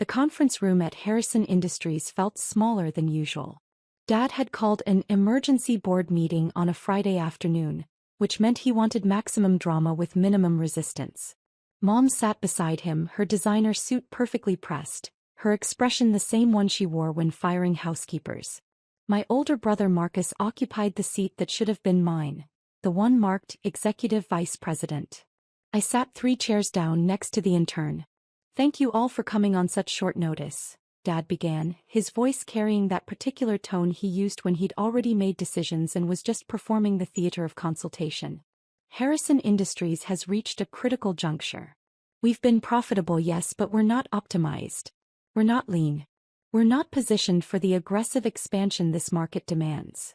The conference room at Harrison Industries felt smaller than usual. Dad had called an emergency board meeting on a Friday afternoon, which meant he wanted maximum drama with minimum resistance. Mom sat beside him, her designer suit perfectly pressed, her expression the same one she wore when firing housekeepers. My older brother Marcus occupied the seat that should have been mine, the one marked Executive Vice President. I sat 3 chairs down next to the intern. "Thank you all for coming on such short notice," Dad began, his voice carrying that particular tone he used when he'd already made decisions and was just performing the theater of consultation. "Harrison Industries has reached a critical juncture. We've been profitable, yes, but we're not optimized. We're not lean. We're not positioned for the aggressive expansion this market demands."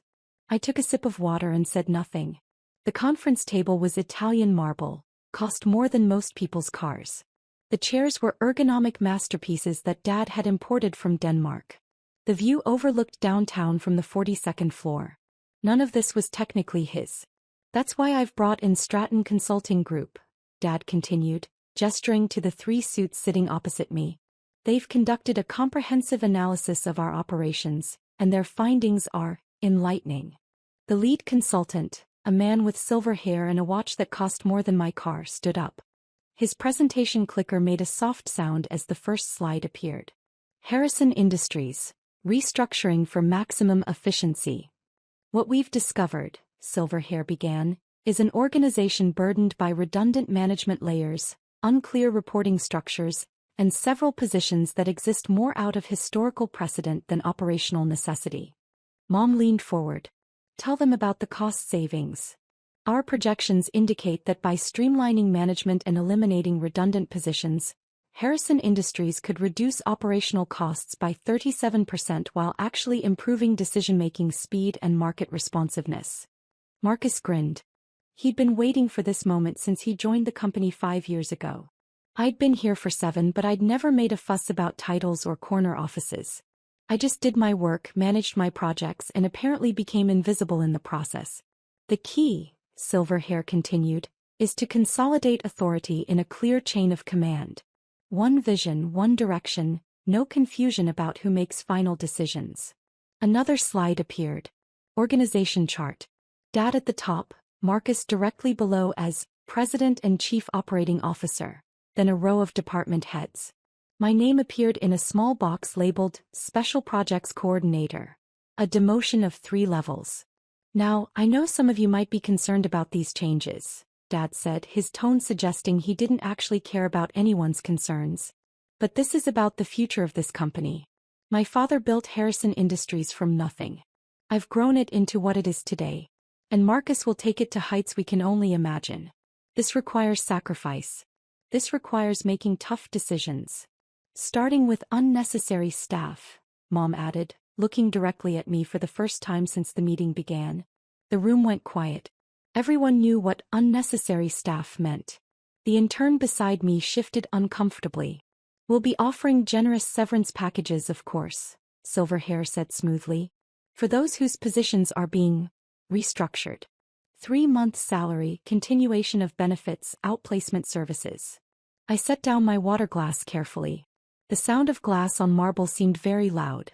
I took a sip of water and said nothing. The conference table was Italian marble, cost more than most people's cars. The chairs were ergonomic masterpieces that Dad had imported from Denmark. The view overlooked downtown from the 42nd floor. None of this was technically his. "That's why I've brought in Stratton Consulting Group," Dad continued, gesturing to the 3 suits sitting opposite me. "They've conducted a comprehensive analysis of our operations, and their findings are enlightening." The lead consultant, a man with silver hair and a watch that cost more than my car, stood up. His presentation clicker made a soft sound as the first slide appeared. "Harrison Industries, restructuring for maximum efficiency. What we've discovered," Silverhair began, "is an organization burdened by redundant management layers, unclear reporting structures, and several positions that exist more out of historical precedent than operational necessity." Mom leaned forward. "Tell them about the cost savings. Our projections indicate that by streamlining management and eliminating redundant positions, Harrison Industries could reduce operational costs by 37% while actually improving decision-making speed and market responsiveness." Marcus grinned. He'd been waiting for this moment since he joined the company 5 years ago. I'd been here for 7, but I'd never made a fuss about titles or corner offices. I just did my work, managed my projects, and apparently became invisible in the process. "The key," Silverhair continued, "is to consolidate authority in a clear chain of command. One vision, one direction, no confusion about who makes final decisions." Another slide appeared. Organization chart. Dad at the top, Marcus directly below as President and Chief Operating Officer, then a row of department heads. My name appeared in a small box labeled Special Projects Coordinator. A demotion of 3 levels. "Now, I know some of you might be concerned about these changes," Dad said, his tone suggesting he didn't actually care about anyone's concerns. "But this is about the future of this company. My father built Harrison Industries from nothing. I've grown it into what it is today. And Marcus will take it to heights we can only imagine. This requires sacrifice. This requires making tough decisions. Starting with unnecessary staff," Mom added, looking directly at me for the first time since the meeting began. The room went quiet. Everyone knew what unnecessary staff meant. The intern beside me shifted uncomfortably. "We'll be offering generous severance packages, of course," Silverhair said smoothly. "For those whose positions are being restructured. 3-month salary, continuation of benefits, outplacement services." I set down my water glass carefully. The sound of glass on marble seemed very loud.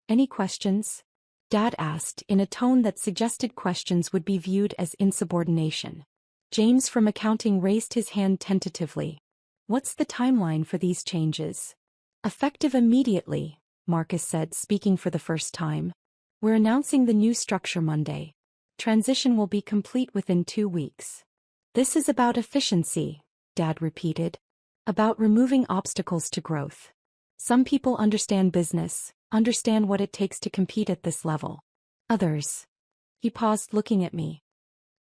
"Any questions?" Dad asked in a tone that suggested questions would be viewed as insubordination. James from accounting raised his hand tentatively. "What's the timeline for these changes?" "Effective immediately," Marcus said, speaking for the first time. "We're announcing the new structure Monday. Transition will be complete within 2 weeks." "This is about efficiency," Dad repeated. "About removing obstacles to growth. Some people understand business, understand what it takes to compete at this level. Others." He paused, looking at me.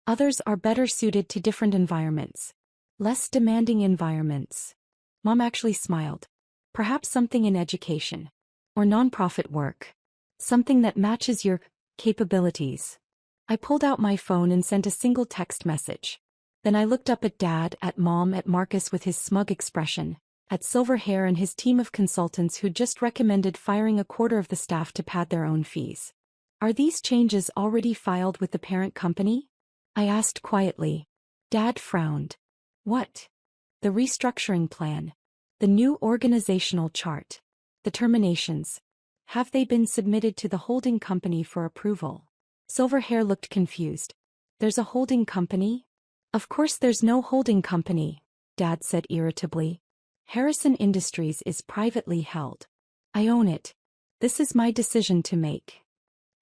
"Others are better suited to different environments. Less demanding environments." Mom actually smiled. "Perhaps something in education. Or nonprofit work. Something that matches your capabilities." I pulled out my phone and sent a single text message. Then I looked up at Dad, at Mom, at Marcus with his smug expression, at Silverhair and his team of consultants who'd just recommended firing a quarter of the staff to pad their own fees. "Are these changes already filed with the parent company?" I asked quietly. Dad frowned. "What?" "The restructuring plan. The new organizational chart. The terminations. Have they been submitted to the holding company for approval? Silverhair looked confused. There's a holding company? Of course there's no holding company, Dad said irritably. Harrison Industries is privately held. I own it. This is my decision to make.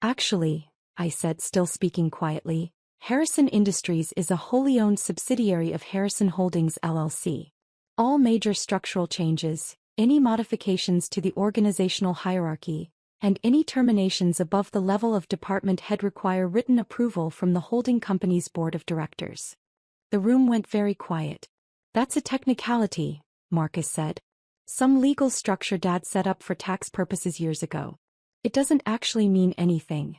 Actually, I said, still speaking quietly, Harrison Industries is a wholly owned subsidiary of Harrison Holdings LLC. All major structural changes, any modifications to the organizational hierarchy, and any terminations above the level of department head require written approval from the holding company's board of directors. The room went very quiet. That's a technicality, Marcus said. Some legal structure Dad set up for tax purposes years ago. It doesn't actually mean anything.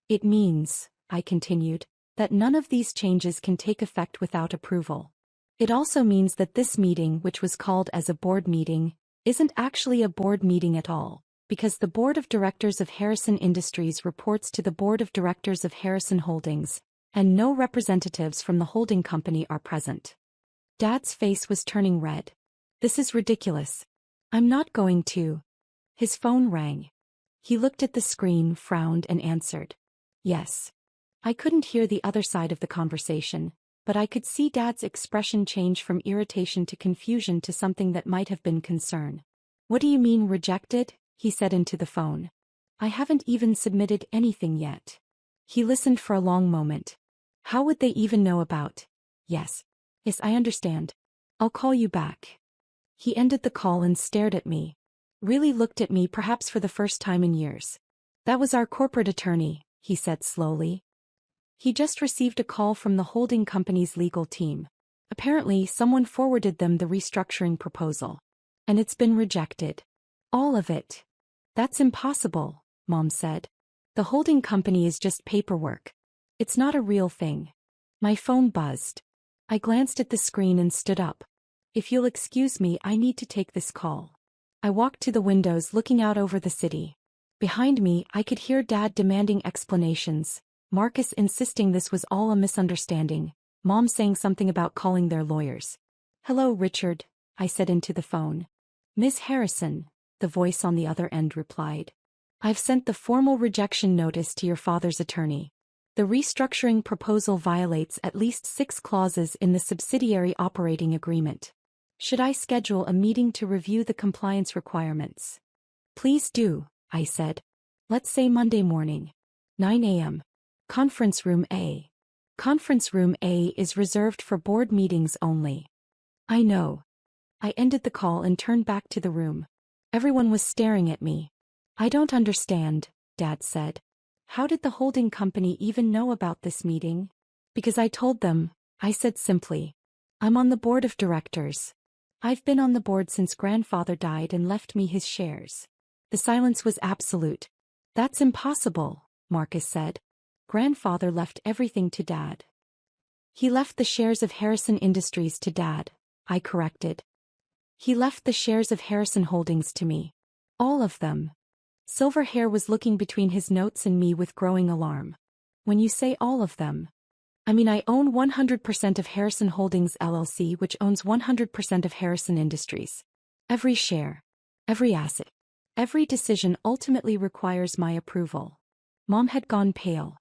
It means, I continued, that none of these changes can take effect without approval. It also means that this meeting, which was called as a board meeting, isn't actually a board meeting at all, because the board of directors of Harrison Industries reports to the board of directors of Harrison Holdings, and no representatives from the holding company are present. Dad's face was turning red. This is ridiculous. I'm not going to. His phone rang. He looked at the screen, frowned, and answered. Yes. I couldn't hear the other side of the conversation, but I could see Dad's expression change from irritation to confusion to something that might have been concern. What do you mean rejected? He said into the phone. I haven't even submitted anything yet. He listened for a long moment. How would they even know about? Yes. Yes, I understand. I'll call you back. He ended the call and stared at me. Really looked at me, perhaps for the first time in years. That was our corporate attorney, he said slowly. He just received a call from the holding company's legal team. Apparently, someone forwarded them the restructuring proposal. And it's been rejected. All of it. That's impossible, Mom said. The holding company is just paperwork. It's not a real thing. My phone buzzed. I glanced at the screen and stood up. If you'll excuse me, I need to take this call. I walked to the windows looking out over the city. Behind me, I could hear Dad demanding explanations, Marcus insisting this was all a misunderstanding, Mom saying something about calling their lawyers. Hello, Richard, I said into the phone. Miss Harrison, the voice on the other end replied. I've sent the formal rejection notice to your father's attorney. The restructuring proposal violates at least 6 clauses in the subsidiary operating agreement. Should I schedule a meeting to review the compliance requirements? Please do, I said. Let's say Monday morning. 9 a.m. Conference Room A. Conference Room A is reserved for board meetings only. I know. I ended the call and turned back to the room. Everyone was staring at me. I don't understand, Dad said. How did the holding company even know about this meeting? Because I told them, I said simply. I'm on the board of directors. I've been on the board since grandfather died and left me his shares. The silence was absolute. That's impossible, Marcus said. Grandfather left everything to Dad. He left the shares of Harrison Industries to Dad, I corrected. He left the shares of Harrison Holdings to me. All of them. Silverhair was looking between his notes and me with growing alarm. When you say all of them, I mean I own 100% of Harrison Holdings LLC, which owns 100% of Harrison Industries. Every share. Every asset. Every decision ultimately requires my approval. Mom had gone pale.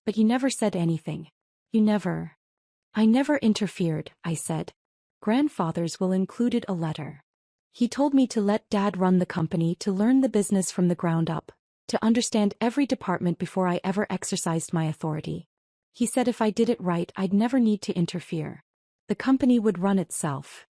But you never said anything. You never. I never interfered, I said. Grandfather's will included a letter. He told me to let Dad run the company, to learn the business from the ground up, to understand every department before I ever exercised my authority. He said if I did it right, I'd never need to interfere. The company would run itself.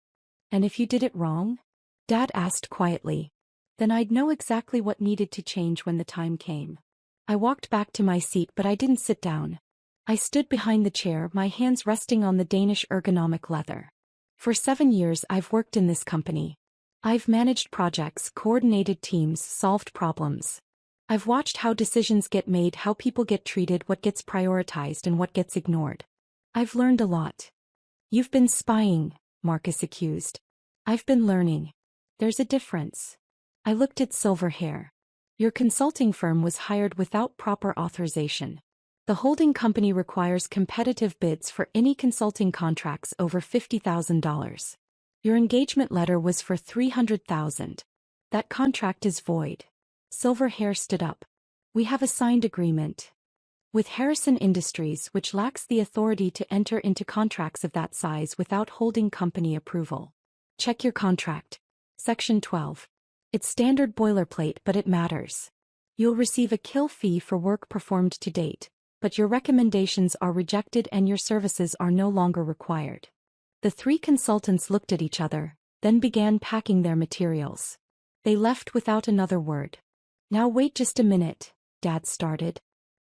And if you did it wrong? Dad asked quietly. Then I'd know exactly what needed to change when the time came. I walked back to my seat, but I didn't sit down. I stood behind the chair, my hands resting on the Danish ergonomic leather. For 7 years I've worked in this company. I've managed projects, coordinated teams, solved problems. I've watched how decisions get made, how people get treated, what gets prioritized and what gets ignored. I've learned a lot. You've been spying, Marcus accused. I've been learning. There's a difference. I looked at Silverhair. Your consulting firm was hired without proper authorization. The holding company requires competitive bids for any consulting contracts over $50,000. Your engagement letter was for $300,000. That contract is void. Silverhair stood up. We have a signed agreement with Harrison Industries, which lacks the authority to enter into contracts of that size without holding company approval. Check your contract. Section 12. It's standard boilerplate, but it matters. You'll receive a kill fee for work performed to date, but your recommendations are rejected and your services are no longer required. The three consultants looked at each other, then began packing their materials. They left without another word. Now wait just a minute, Dad started.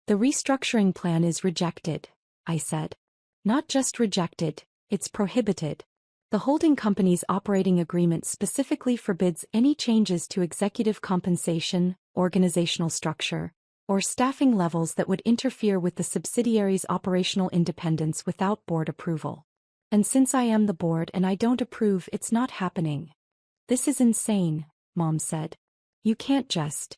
The restructuring plan is rejected, I said. Not just rejected, it's prohibited. The holding company's operating agreement specifically forbids any changes to executive compensation, organizational structure, or staffing levels that would interfere with the subsidiary's operational independence without board approval. And since I am the board and I don't approve, it's not happening. This is insane, Mom said. You can't just.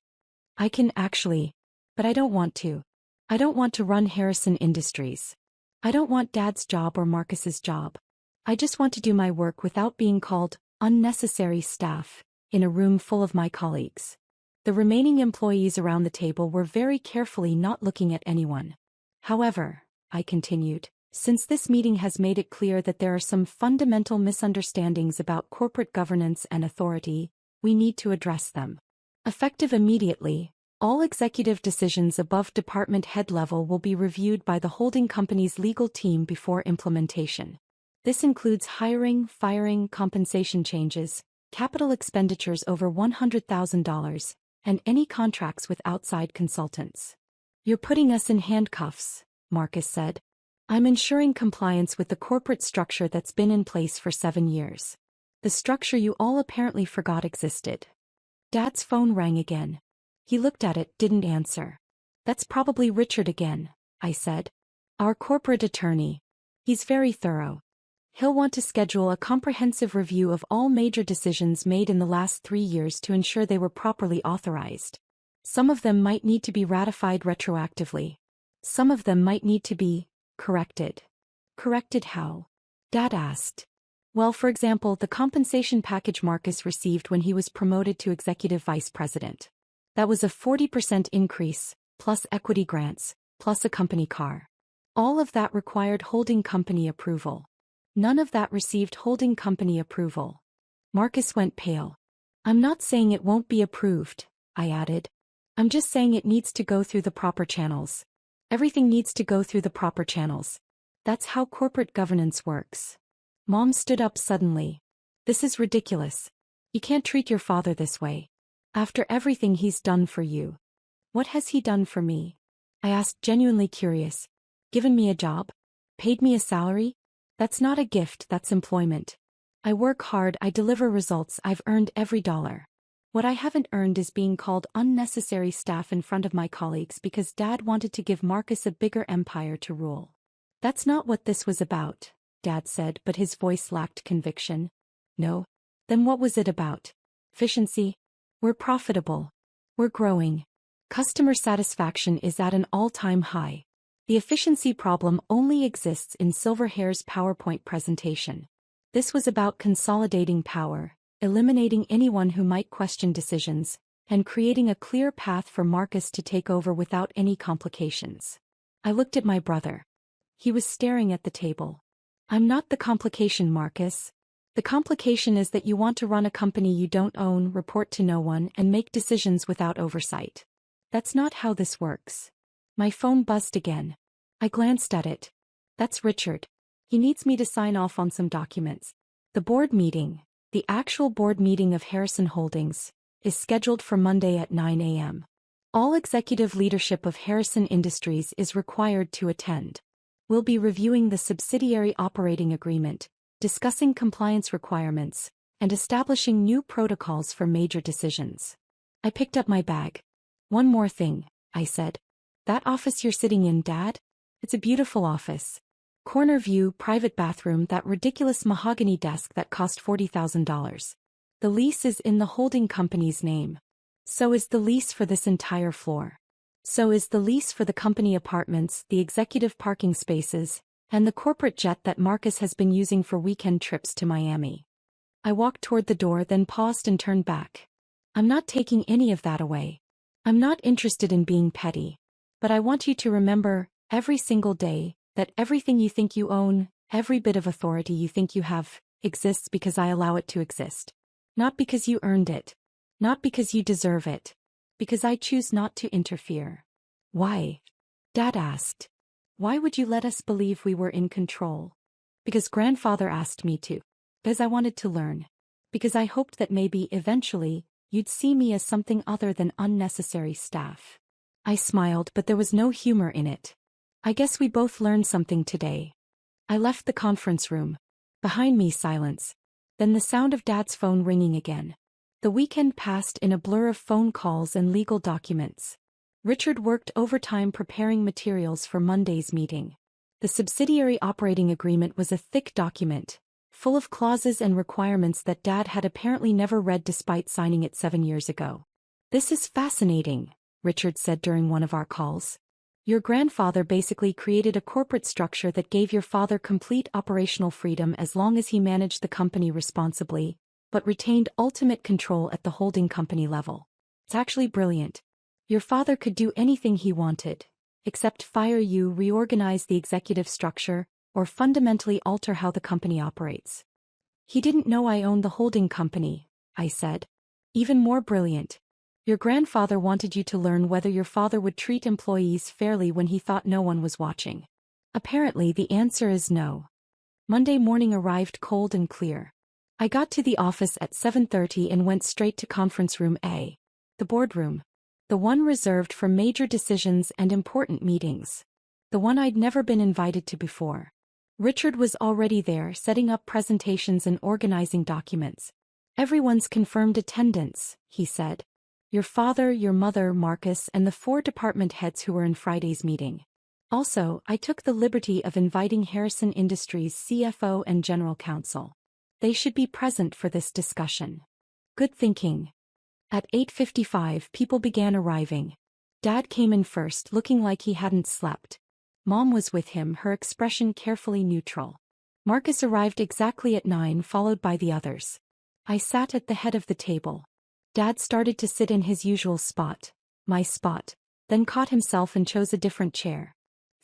I can actually. But I don't want to. I don't want to run Harrison Industries. I don't want Dad's job or Marcus's job. I just want to do my work without being called unnecessary staff in a room full of my colleagues. The remaining employees around the table were very carefully not looking at anyone. However, I continued, since this meeting has made it clear that there are some fundamental misunderstandings about corporate governance and authority, we need to address them. Effective immediately, all executive decisions above department head level will be reviewed by the holding company's legal team before implementation. This includes hiring, firing, compensation changes, capital expenditures over $100,000, and any contracts with outside consultants. You're putting us in handcuffs, Marcus said. I'm ensuring compliance with the corporate structure that's been in place for 7 years. The structure you all apparently forgot existed. Dad's phone rang again. He looked at it, didn't answer. That's probably Richard again, I said. Our corporate attorney. He's very thorough. He'll want to schedule a comprehensive review of all major decisions made in the last 3 years to ensure they were properly authorized. Some of them might need to be ratified retroactively. Some of them might need to be corrected. Corrected how? Dad asked. Well, for example, the compensation package Marcus received when he was promoted to executive vice president. That was a 40% increase, plus equity grants, plus a company car. All of that required holding company approval. None of that received holding company approval. Marcus went pale. I'm not saying it won't be approved, I added. I'm just saying it needs to go through the proper channels. Everything needs to go through the proper channels. That's how corporate governance works. Mom stood up suddenly. This is ridiculous. You can't treat your father this way. After everything he's done for you. What has he done for me? I asked, genuinely curious. Given me a job? Paid me a salary? That's not a gift, that's employment. I work hard, I deliver results, I've earned every dollar. What I haven't earned is being called unnecessary staff in front of my colleagues because Dad wanted to give Marcus a bigger empire to rule. That's not what this was about, Dad said, but his voice lacked conviction. No? Then what was it about? Efficiency? We're profitable. We're growing. Customer satisfaction is at an all-time high. The efficiency problem only exists in Silverhair's PowerPoint presentation. This was about consolidating power, eliminating anyone who might question decisions, and creating a clear path for Marcus to take over without any complications. I looked at my brother. He was staring at the table. I'm not the complication, Marcus. The complication is that you want to run a company you don't own, report to no one, and make decisions without oversight. That's not how this works. My phone buzzed again. I glanced at it. That's Richard. He needs me to sign off on some documents. The board meeting, the actual board meeting of Harrison Holdings, is scheduled for Monday at 9 a.m. All executive leadership of Harrison Industries is required to attend. We'll be reviewing the subsidiary operating agreement, discussing compliance requirements, and establishing new protocols for major decisions. I picked up my bag. One more thing, I said. That office you're sitting in, Dad? It's a beautiful office. Corner view, private bathroom, that ridiculous mahogany desk that cost $40,000. The lease is in the holding company's name. So is the lease for this entire floor. So is the lease for the company apartments, the executive parking spaces, and the corporate jet that Marcus has been using for weekend trips to Miami. I walked toward the door, then paused and turned back. I'm not taking any of that away. I'm not interested in being petty. But I want you to remember, every single day, that everything you think you own, every bit of authority you think you have, exists because I allow it to exist. Not because you earned it. Not because you deserve it. Because I choose not to interfere. Why? Dad asked. Why would you let us believe we were in control? Because grandfather asked me to. Because I wanted to learn. Because I hoped that maybe, eventually, you'd see me as something other than unnecessary staff. I smiled, but there was no humor in it. I guess we both learned something today. I left the conference room. Behind me, silence. Then the sound of Dad's phone ringing again. The weekend passed in a blur of phone calls and legal documents. Richard worked overtime preparing materials for Monday's meeting. The subsidiary operating agreement was a thick document, full of clauses and requirements that Dad had apparently never read despite signing it 7 years ago. This is fascinating, Richard said during one of our calls. Your grandfather basically created a corporate structure that gave your father complete operational freedom as long as he managed the company responsibly, but retained ultimate control at the holding company level. It's actually brilliant. Your father could do anything he wanted, except fire you, reorganize the executive structure, or fundamentally alter how the company operates. He didn't know I owned the holding company, I said. Even more brilliant. Your grandfather wanted you to learn whether your father would treat employees fairly when he thought no one was watching. Apparently the answer is no. Monday morning arrived cold and clear. I got to the office at 7:30 and went straight to conference room A. The boardroom. The one reserved for major decisions and important meetings. The one I'd never been invited to before. Richard was already there, setting up presentations and organizing documents. Everyone's confirmed attendance, he said. Your father, your mother, Marcus, and the 4 department heads who were in Friday's meeting. Also, I took the liberty of inviting Harrison Industries' CFO and General Counsel. They should be present for this discussion. Good thinking. At 8:55, people began arriving. Dad came in first, looking like he hadn't slept. Mom was with him, her expression carefully neutral. Marcus arrived exactly at 9, followed by the others. I sat at the head of the table. Dad started to sit in his usual spot, my spot, then caught himself and chose a different chair.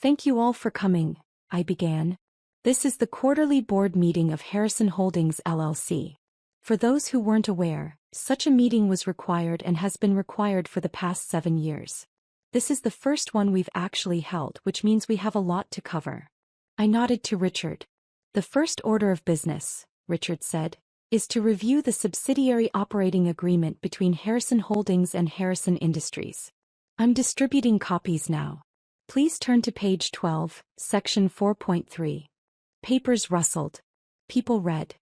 Thank you all for coming, I began. This is the quarterly board meeting of Harrison Holdings LLC. For those who weren't aware, such a meeting was required and has been required for the past 7 years. This is the first one we've actually held, which means we have a lot to cover. I nodded to Richard. The first order of business, Richard said, is to review the subsidiary operating agreement between Harrison Holdings and Harrison Industries. I'm distributing copies now. Please turn to page 12, section 4.3. Papers rustled. People read.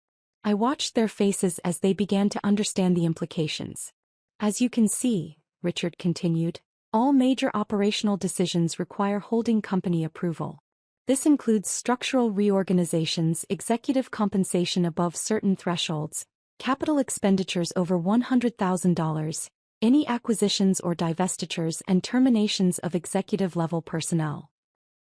I watched their faces as they began to understand the implications. As you can see, Richard continued, all major operational decisions require holding company approval. This includes structural reorganizations, executive compensation above certain thresholds, capital expenditures over $100,000, any acquisitions or divestitures, and terminations of executive-level personnel.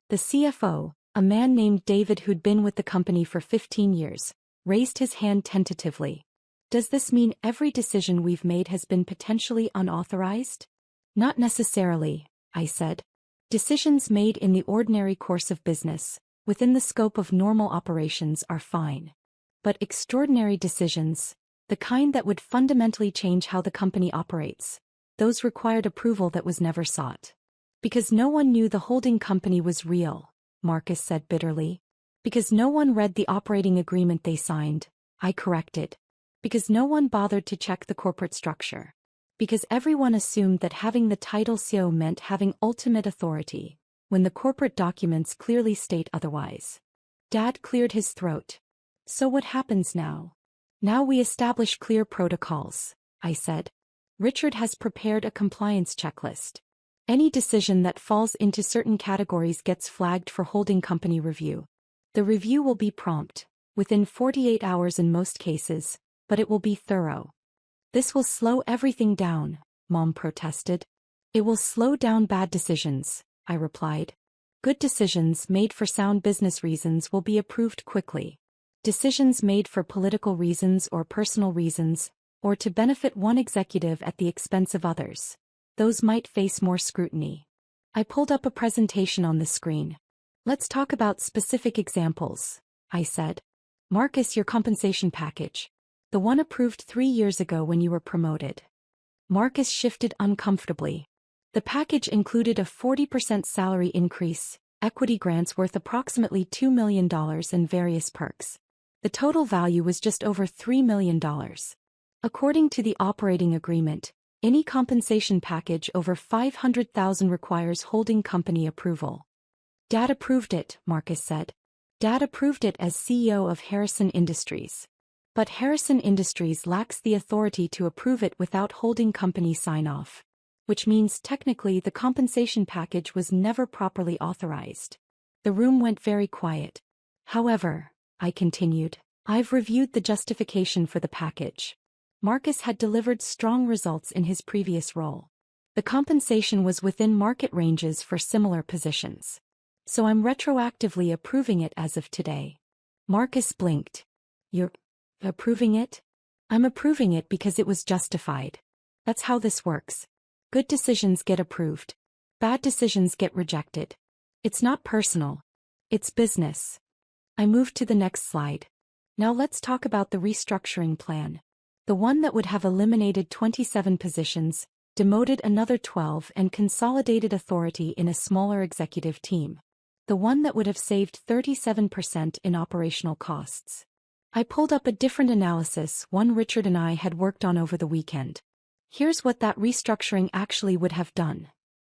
The CFO, a man named David who'd been with the company for 15 years, raised his hand tentatively. Does this mean every decision we've made has been potentially unauthorized? Not necessarily, I said. Decisions made in the ordinary course of business, within the scope of normal operations, are fine. But extraordinary decisions, the kind that would fundamentally change how the company operates, those required approval that was never sought. Because no one knew the holding company was real, Marcus said bitterly. Because no one read the operating agreement they signed, I corrected. Because no one bothered to check the corporate structure. Because everyone assumed that having the title CEO meant having ultimate authority, when the corporate documents clearly state otherwise. Dad cleared his throat. So what happens now? Now we establish clear protocols, I said. Richard has prepared a compliance checklist. Any decision that falls into certain categories gets flagged for holding company review. The review will be prompt, within 48 hours in most cases, but it will be thorough. This will slow everything down, Mom protested. It will slow down bad decisions, I replied. Good decisions made for sound business reasons will be approved quickly. Decisions made for political reasons or personal reasons, or to benefit one executive at the expense of others. Those might face more scrutiny. I pulled up a presentation on the screen. Let's talk about specific examples, I said. Marcus, your compensation package. The one approved 3 years ago when you were promoted. Marcus shifted uncomfortably. The package included a 40% salary increase, equity grants worth approximately $2 million and various perks. The total value was just over $3 million. According to the operating agreement, any compensation package over $500,000 requires holding company approval. Dad approved it, Marcus said. Dad approved it as CEO of Harrison Industries. But Harrison Industries lacks the authority to approve it without holding company sign-off. Which means technically the compensation package was never properly authorized. The room went very quiet. However, I continued, I've reviewed the justification for the package. Marcus had delivered strong results in his previous role. The compensation was within market ranges for similar positions. So I'm retroactively approving it as of today. Marcus blinked. You're approving it? I'm approving it because it was justified. That's how this works. Good decisions get approved. Bad decisions get rejected. It's not personal. It's business. I moved to the next slide. Now let's talk about the restructuring plan. The one that would have eliminated 27 positions, demoted another 12 and consolidated authority in a smaller executive team. The one that would have saved 37% in operational costs. I pulled up a different analysis, one Richard and I had worked on over the weekend. Here's what that restructuring actually would have done.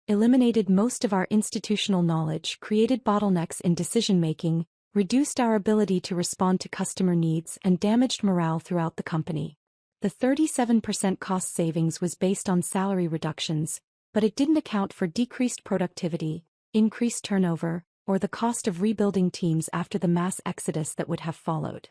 Eliminated most of our institutional knowledge, created bottlenecks in decision-making, reduced our ability to respond to customer needs, and damaged morale throughout the company. The 37% cost savings was based on salary reductions, but it didn't account for decreased productivity, increased turnover, or the cost of rebuilding teams after the mass exodus that would have followed.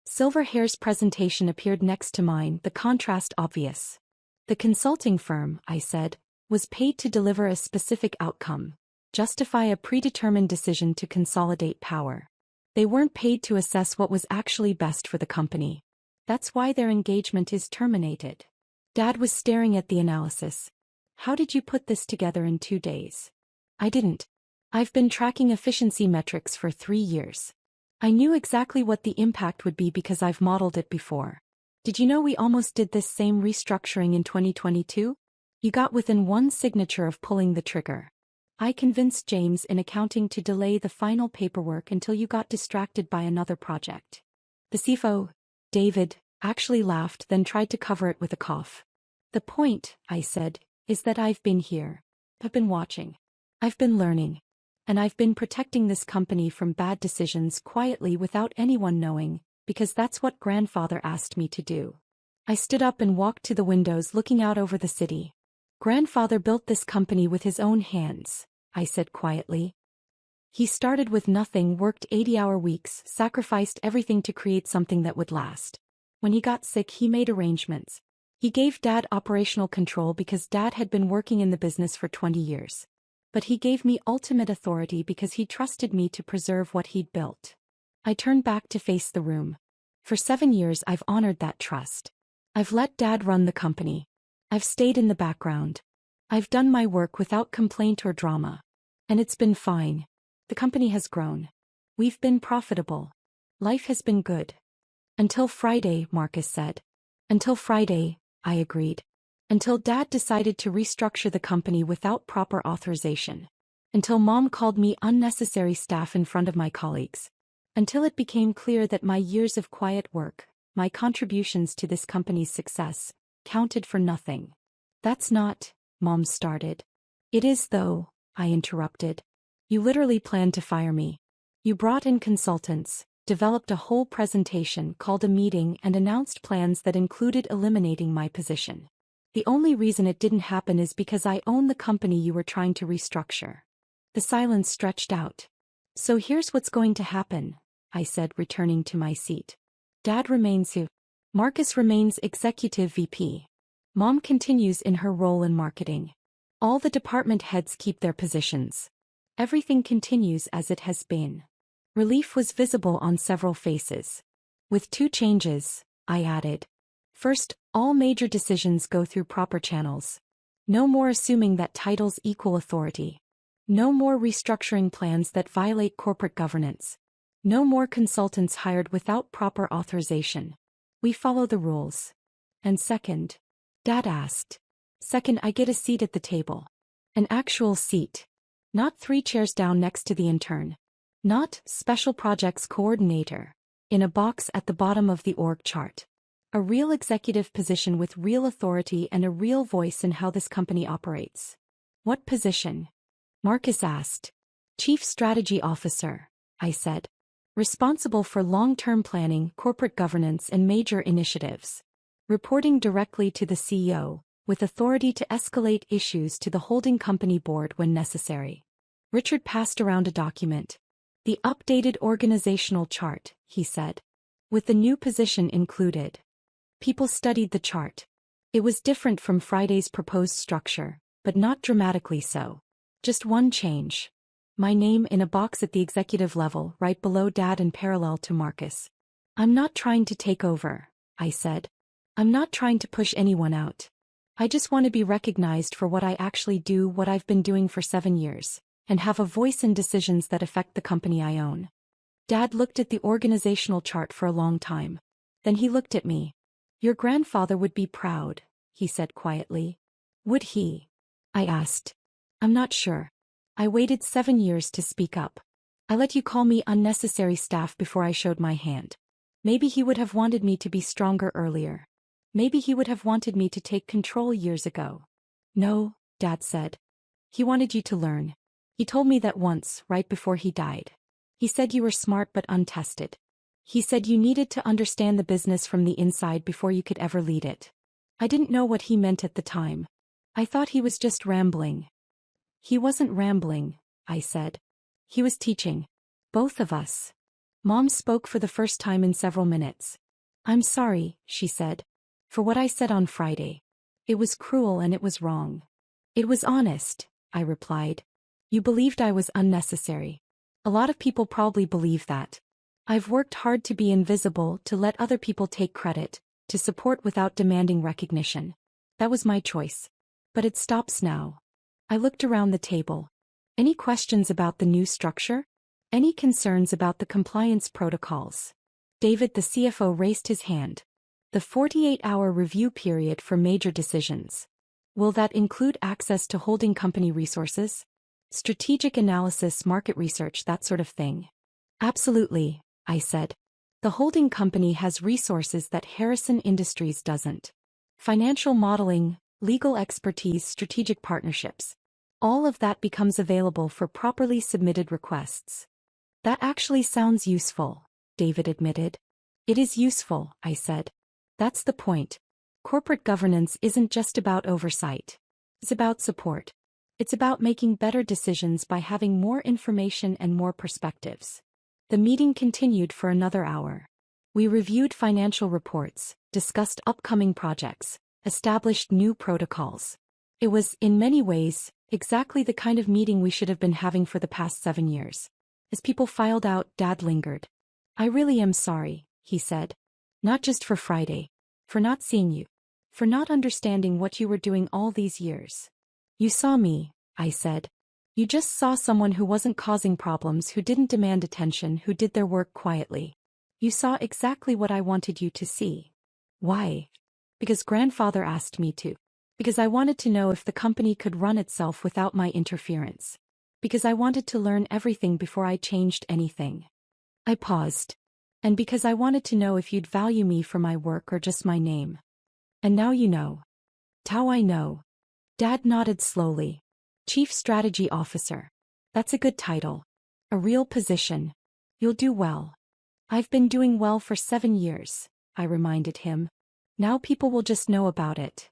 Silverhair's presentation appeared next to mine, the contrast obvious. The consulting firm, I said, was paid to deliver a specific outcome, justify a predetermined decision to consolidate power. They weren't paid to assess what was actually best for the company. That's why their engagement is terminated. Dad was staring at the analysis. How did you put this together in 2 days? I didn't. I've been tracking efficiency metrics for 3 years. I knew exactly what the impact would be because I've modeled it before. Did you know we almost did this same restructuring in 2022? You got within one signature of pulling the trigger. I convinced James in accounting to delay the final paperwork until you got distracted by another project. The CFO, David, actually laughed, then tried to cover it with a cough. The point, I said, is that I've been here. I've been watching. I've been learning. And I've been protecting this company from bad decisions quietly without anyone knowing, because that's what grandfather asked me to do. I stood up and walked to the windows looking out over the city. Grandfather built this company with his own hands, I said quietly. He started with nothing, worked 80-hour weeks, sacrificed everything to create something that would last. When he got sick, he made arrangements. He gave Dad operational control because Dad had been working in the business for 20 years. But he gave me ultimate authority because he trusted me to preserve what he'd built. I turned back to face the room. For 7 years I've honored that trust. I've let Dad run the company. I've stayed in the background. I've done my work without complaint or drama. And it's been fine. The company has grown. We've been profitable. Life has been good. Until Friday, Marcus said. Until Friday, I agreed. Until Dad decided to restructure the company without proper authorization. Until Mom called me unnecessary staff in front of my colleagues. Until it became clear that my years of quiet work, my contributions to this company's success, counted for nothing. That's not, Mom started. It is though, I interrupted. You literally planned to fire me. You brought in consultants, developed a whole presentation, called a meeting and announced plans that included eliminating my position. The only reason it didn't happen is because I own the company you were trying to restructure. The silence stretched out. So here's what's going to happen, I said, returning to my seat. Dad remains Marcus remains executive VP. Mom continues in her role in marketing. All the department heads keep their positions. Everything continues as it has been. Relief was visible on several faces. With 2 changes, I added. First, All major decisions go through proper channels. No more assuming that titles equal authority. No more restructuring plans that violate corporate governance. No more consultants hired without proper authorization. We follow the rules. And second, Dad asked. Second, I get a seat at the table. An actual seat. Not 3 chairs down next to the intern. Not special projects coordinator. In a box at the bottom of the org chart. A real executive position with real authority and a real voice in how this company operates. What position? Marcus asked. Chief Strategy Officer, I said. Responsible for long-term planning, corporate governance, and major initiatives. Reporting directly to the CEO, with authority to escalate issues to the holding company board when necessary. Richard passed around a document. The updated organizational chart, he said. With the new position included. People studied the chart. It was different from Friday's proposed structure, but not dramatically so. Just one change. My name in a box at the executive level right below Dad and parallel to Marcus. I'm not trying to take over, I said. I'm not trying to push anyone out. I just want to be recognized for what I actually do, what I've been doing for 7 years, and have a voice in decisions that affect the company I own. Dad looked at the organizational chart for a long time. Then he looked at me. Your grandfather would be proud, he said quietly. Would he? I asked. I'm not sure. I waited 7 years to speak up. I let you call me unnecessary staff before I showed my hand. Maybe he would have wanted me to be stronger earlier. Maybe he would have wanted me to take control years ago. No, Dad said. He wanted you to learn. He told me that once, right before he died. He said you were smart but untested. He said you needed to understand the business from the inside before you could ever lead it. I didn't know what he meant at the time. I thought he was just rambling. He wasn't rambling, I said. He was teaching. Both of us. Mom spoke for the first time in several minutes. I'm sorry, she said. For what I said on Friday. It was cruel and it was wrong. It was honest, I replied. You believed I was unnecessary. A lot of people probably believe that. I've worked hard to be invisible, to let other people take credit, to support without demanding recognition. That was my choice. But it stops now. I looked around the table. Any questions about the new structure? Any concerns about the compliance protocols? David, the CFO, raised his hand. The 48-hour review period for major decisions. Will that include access to holding company resources? Strategic analysis, market research, that sort of thing? Absolutely, I said. The holding company has resources that Harrison Industries doesn't. Financial modeling, legal expertise, strategic partnerships. All of that becomes available for properly submitted requests. That actually sounds useful, David admitted. It is useful, I said. That's the point. Corporate governance isn't just about oversight. It's about support. It's about making better decisions by having more information and more perspectives. The meeting continued for another hour. We reviewed financial reports, discussed upcoming projects, established new protocols. It was, in many ways, exactly the kind of meeting we should have been having for the past 7 years. As people filed out, Dad lingered. I really am sorry, he said. Not just for Friday. For not seeing you. For not understanding what you were doing all these years. You saw me, I said. You just saw someone who wasn't causing problems, who didn't demand attention, who did their work quietly. You saw exactly what I wanted you to see. Why? Because grandfather asked me to. Because I wanted to know if the company could run itself without my interference. Because I wanted to learn everything before I changed anything. I paused. And because I wanted to know if you'd value me for my work or just my name. And now you know. Tao, I know. Dad nodded slowly. Chief Strategy Officer. That's a good title. A real position. You'll do well. I've been doing well for 7 years, I reminded him. Now people will just know about it.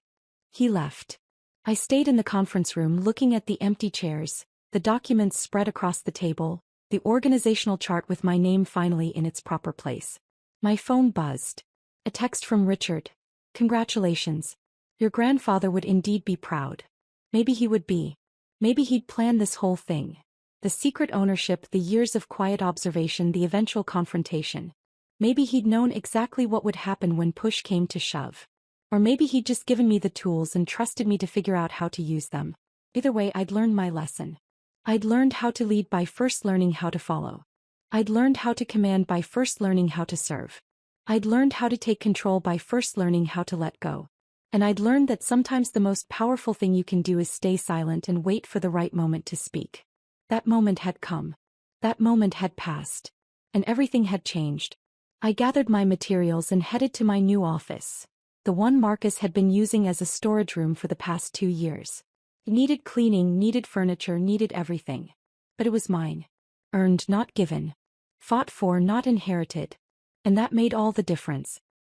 He left. I stayed in the conference room looking at the empty chairs, the documents spread across the table, the organizational chart with my name finally in its proper place. My phone buzzed. A text from Richard. Congratulations. Your grandfather would indeed be proud. Maybe he would be. Maybe he'd planned this whole thing. The secret ownership, the years of quiet observation, the eventual confrontation. Maybe he'd known exactly what would happen when push came to shove. Or maybe he'd just given me the tools and trusted me to figure out how to use them. Either way, I'd learned my lesson. I'd learned how to lead by first learning how to follow. I'd learned how to command by first learning how to serve. I'd learned how to take control by first learning how to let go. And I'd learned that sometimes the most powerful thing you can do is stay silent and wait for the right moment to speak. That moment had come. That moment had passed. And everything had changed. I gathered my materials and headed to my new office. The one Marcus had been using as a storage room for the past 2 years. It needed cleaning, needed furniture, needed everything. But it was mine. Earned, not given. Fought for, not inherited. And that made all the difference.